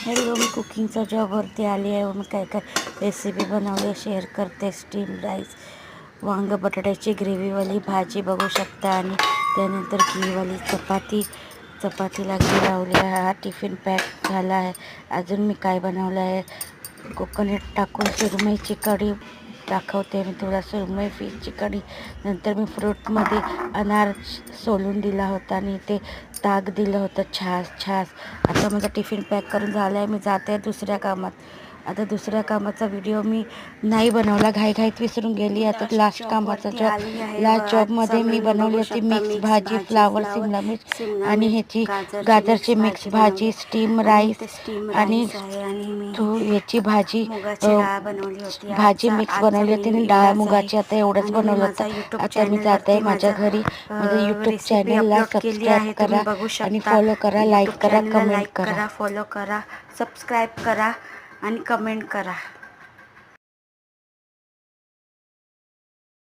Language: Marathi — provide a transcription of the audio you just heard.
हॅलो, मी कुकिंगच्या जॉबवरती आली आहे व मी काय काय रेसिपी बनवली शेअर करते. स्टीम राईस, वांग बटाट्याची ग्रेव्हीवाली भाजी बघू शकता आणि त्यानंतर घीवाली चपातीला घी लावली आहे. हा टिफिन पॅक झाला आहे. अजून मी काय बनवलं आहे, कोकोनट टाकून सुरमईची कढी दाखवते मी तुला. सुरमई फिशची कढी. नंतर मी फ्रूटमध्ये अनार सोलून दिला होता आणि ते ताक दिलं होतं, छास. आता माझा टिफिन पॅक करून झाला आहे. मी जाते दुसऱ्या कामात. आता दुसऱ्या कामाचा व्हिडिओ मी नाही बनवला, घाईत विसरून गेली. आता लास्ट जॉबमध्ये मी बनवली होती मिक्स भाजी, फ्लावर, शिमला मिर्च आणि ह्याची गाजरची मिक्स भाजी, स्टीम राईस आणि ह्याची भाजी भाजी मिक्स बनवली होती आणि डाळ मुगाची. आता एवढंच बनवलं होतं. आता मी जाते माझ्या घरी. माझ्या यूट्यूब चॅनलला सबस्क्राईब करा आणि फॉलो करा, लाईक करा, कमेंट करा. फॉलो करा, सबस्क्राईब करा आणि कमेंट करा.